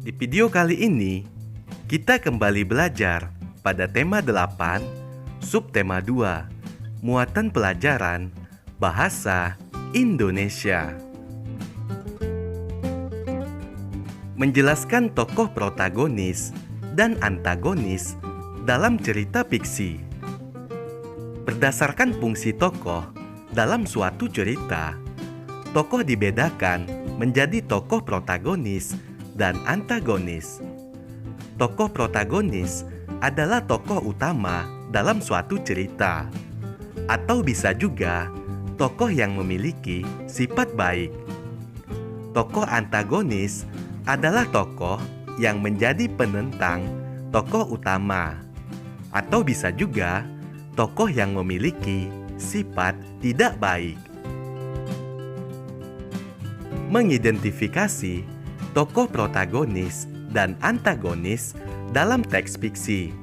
Di video kali ini, kita kembali belajar pada tema 8, subtema 2, muatan pelajaran Bahasa Indonesia. Menjelaskan tokoh protagonis dan antagonis dalam cerita fiksi. Berdasarkan fungsi tokoh dalam suatu cerita, tokoh dibedakan menjadi tokoh protagonis dan antagonis. Tokoh protagonis adalah tokoh utama dalam suatu cerita, atau bisa juga tokoh yang memiliki sifat baik. Tokoh antagonis adalah tokoh yang menjadi penentang tokoh utama, atau bisa juga tokoh yang memiliki sifat tidak baik. Mengidentifikasi tokoh protagonis dan antagonis dalam teks fiksi.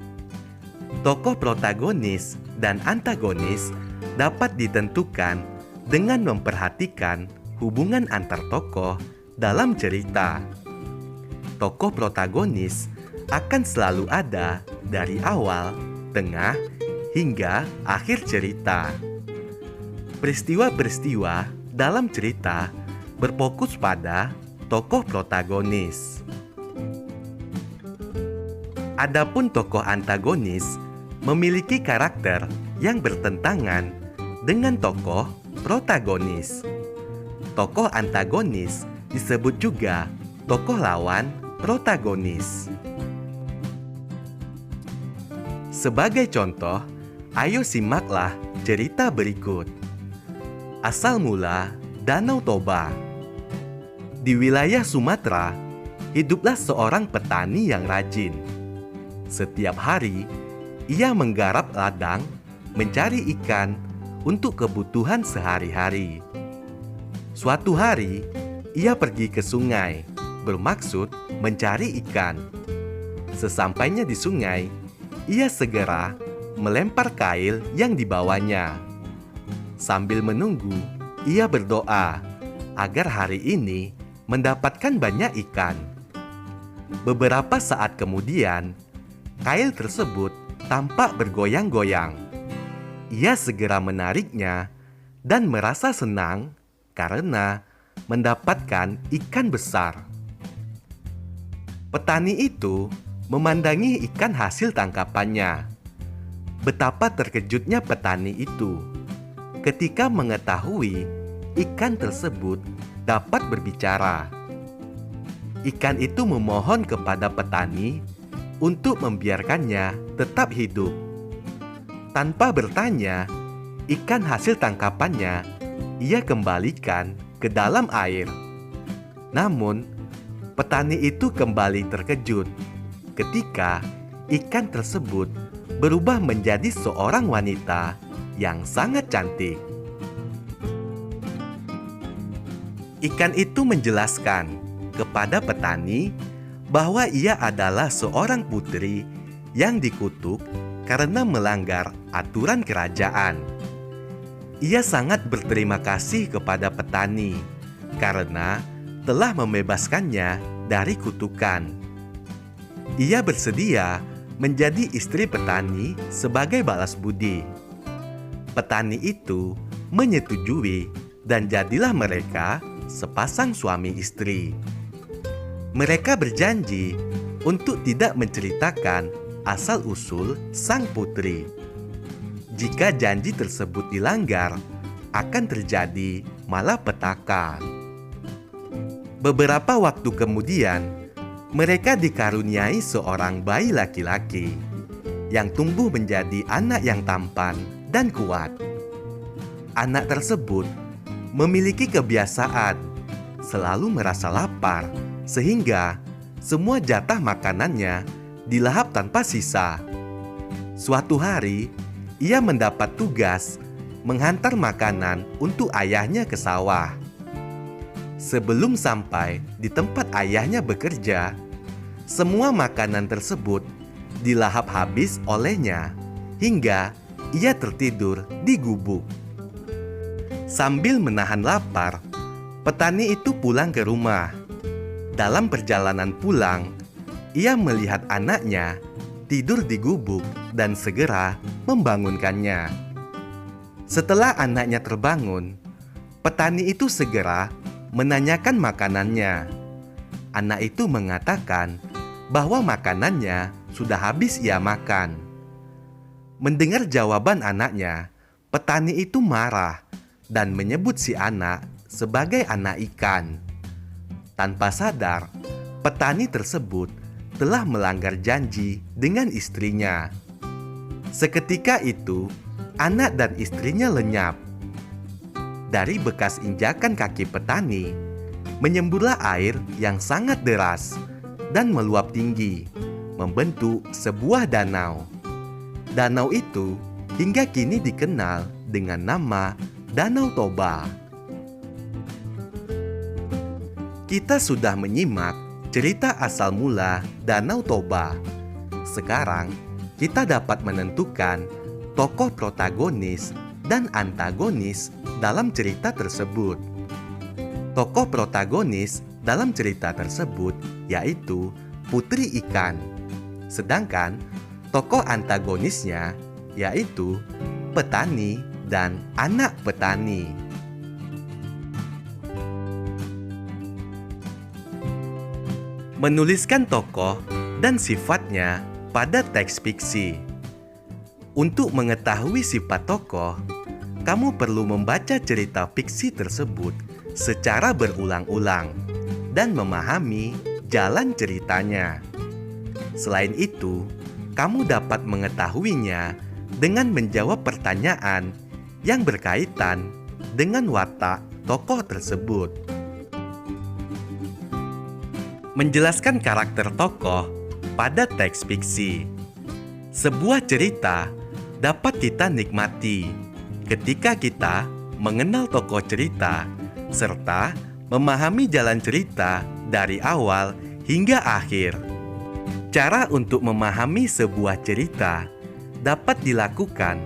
Tokoh protagonis dan antagonis dapat ditentukan dengan memperhatikan hubungan antar tokoh dalam cerita. Tokoh protagonis akan selalu ada dari awal, tengah, hingga akhir cerita. Peristiwa-peristiwa dalam cerita berfokus pada tokoh protagonis. Adapun tokoh antagonis memiliki karakter yang bertentangan dengan tokoh protagonis. Tokoh antagonis disebut juga tokoh lawan protagonis. Sebagai contoh, ayo simaklah cerita berikut. Asal mula Danau Toba. Di wilayah Sumatera, hiduplah seorang petani yang rajin. Setiap hari, ia menggarap ladang, mencari ikan untuk kebutuhan sehari-hari. Suatu hari, ia pergi ke sungai, bermaksud mencari ikan. Sesampainya di sungai, ia segera melempar kail yang dibawanya. Sambil menunggu, ia berdoa agar hari ini mendapatkan banyak ikan. Beberapa saat kemudian, kail tersebut tampak bergoyang-goyang. Ia segera menariknya dan merasa senang karena mendapatkan ikan besar. Petani itu memandangi ikan hasil tangkapannya. Betapa terkejutnya petani itu ketika mengetahui ikan tersebut dapat berbicara. Ikan itu memohon kepada petani untuk membiarkannya tetap hidup. Tanpa bertanya, ikan hasil tangkapannya ia kembalikan ke dalam air. Namun, petani itu kembali terkejut ketika ikan tersebut berubah menjadi seorang wanita yang sangat cantik. Ikan itu menjelaskan kepada petani bahwa ia adalah seorang putri yang dikutuk karena melanggar aturan kerajaan. Ia sangat berterima kasih kepada petani karena telah membebaskannya dari kutukan. Ia bersedia menjadi istri petani sebagai balas budi. Petani itu menyetujui dan jadilah mereka sepasang suami istri. Mereka berjanji untuk tidak menceritakan asal-usul sang putri. Jika janji tersebut dilanggar, akan terjadi malapetaka. Beberapa waktu kemudian, mereka dikaruniai seorang bayi laki-laki yang tumbuh menjadi anak yang tampan dan kuat. Anak tersebut memiliki kebiasaan selalu merasa lapar, sehingga semua jatah makanannya dilahap tanpa sisa. Suatu hari, ia mendapat tugas menghantar makanan untuk ayahnya ke sawah. Sebelum sampai di tempat ayahnya bekerja, semua makanan tersebut dilahap habis olehnya hingga ia tertidur di gubuk. Sambil menahan lapar, petani itu pulang ke rumah. Dalam perjalanan pulang, ia melihat anaknya tidur di gubuk dan segera membangunkannya. Setelah anaknya terbangun, petani itu segera menanyakan makanannya. Anak itu mengatakan bahwa makanannya sudah habis ia makan. Mendengar jawaban anaknya, petani itu marah dan menyebut si anak sebagai anak ikan. Tanpa sadar, petani tersebut telah melanggar janji dengan istrinya. Seketika itu, anak dan istrinya lenyap. Dari bekas injakan kaki petani, menyemburlah air yang sangat deras dan meluap tinggi, membentuk sebuah danau. Danau itu hingga kini dikenal dengan nama Danau Toba. Kita sudah menyimak cerita asal mula Danau Toba. Sekarang kita dapat menentukan tokoh protagonis dan antagonis dalam cerita tersebut. Tokoh protagonis dalam cerita tersebut yaitu Putri Ikan. Sedangkan tokoh antagonisnya yaitu petani dan anak petani. Menuliskan tokoh dan sifatnya pada teks fiksi. Untuk mengetahui sifat tokoh, kamu perlu membaca cerita fiksi tersebut secara berulang-ulang dan memahami jalan ceritanya. Selain itu, kamu dapat mengetahuinya dengan menjawab pertanyaan yang berkaitan dengan watak tokoh tersebut. Menjelaskan karakter tokoh pada teks fiksi. Sebuah cerita dapat kita nikmati ketika kita mengenal tokoh cerita serta memahami jalan cerita dari awal hingga akhir. Cara untuk memahami sebuah cerita dapat dilakukan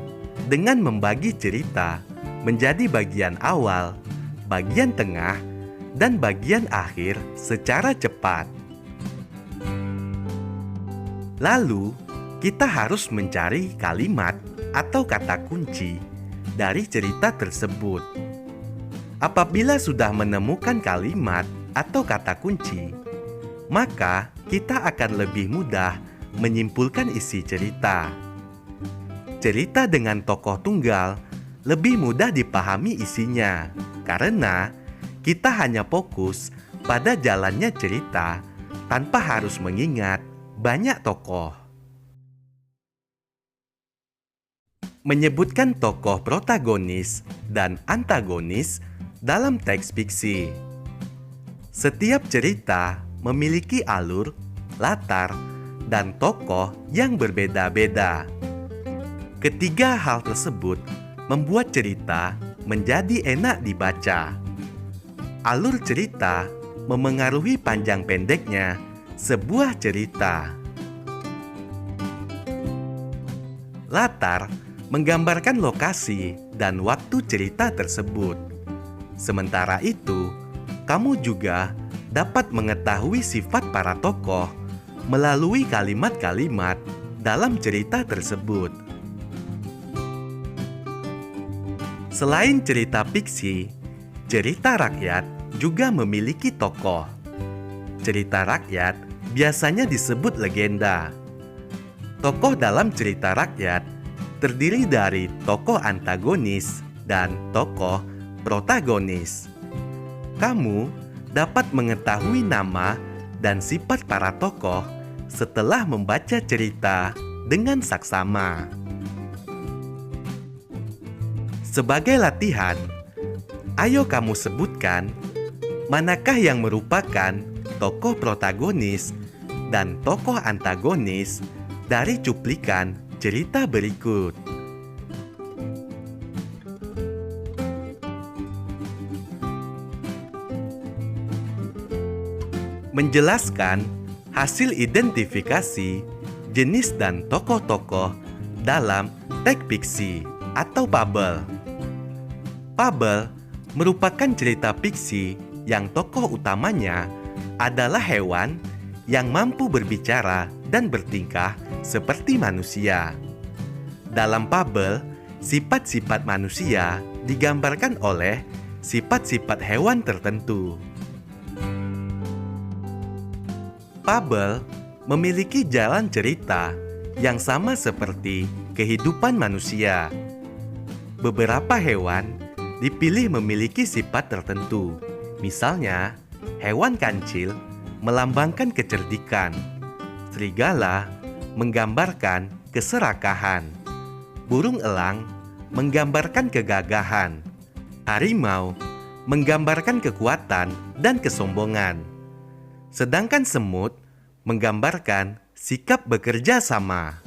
dengan membagi cerita menjadi bagian awal, bagian tengah, dan bagian akhir secara cepat. Lalu, kita harus mencari kalimat atau kata kunci dari cerita tersebut. Apabila sudah menemukan kalimat atau kata kunci, maka kita akan lebih mudah menyimpulkan isi cerita. Cerita dengan tokoh tunggal lebih mudah dipahami isinya, karena kita hanya fokus pada jalannya cerita tanpa harus mengingat banyak tokoh. Menyebutkan tokoh protagonis dan antagonis dalam teks fiksi. Setiap cerita memiliki alur, latar, dan tokoh yang berbeda-beda. Ketiga hal tersebut membuat cerita menjadi enak dibaca. Alur cerita memengaruhi panjang pendeknya sebuah cerita. Latar menggambarkan lokasi dan waktu cerita tersebut. Sementara itu, kamu juga dapat mengetahui sifat para tokoh melalui kalimat-kalimat dalam cerita tersebut. Selain cerita fiksi, cerita rakyat juga memiliki tokoh. Cerita rakyat biasanya disebut legenda. Tokoh dalam cerita rakyat terdiri dari tokoh antagonis dan tokoh protagonis. Kamu dapat mengetahui nama dan sifat para tokoh setelah membaca cerita dengan saksama. Sebagai latihan, ayo kamu sebutkan manakah yang merupakan tokoh protagonis dan tokoh antagonis dari cuplikan cerita berikut. Menjelaskan hasil identifikasi jenis dan tokoh-tokoh dalam teks fiksi atau fabel. Fabel merupakan cerita fiksi yang tokoh utamanya adalah hewan yang mampu berbicara dan bertingkah seperti manusia. Dalam fabel, sifat-sifat manusia digambarkan oleh sifat-sifat hewan tertentu. Fabel memiliki jalan cerita yang sama seperti kehidupan manusia. Beberapa hewan dipilih memiliki sifat tertentu. Misalnya, hewan kancil melambangkan kecerdikan. Serigala menggambarkan keserakahan. Burung elang menggambarkan kegagahan. Harimau menggambarkan kekuatan dan kesombongan. Sedangkan semut menggambarkan sikap bekerja sama.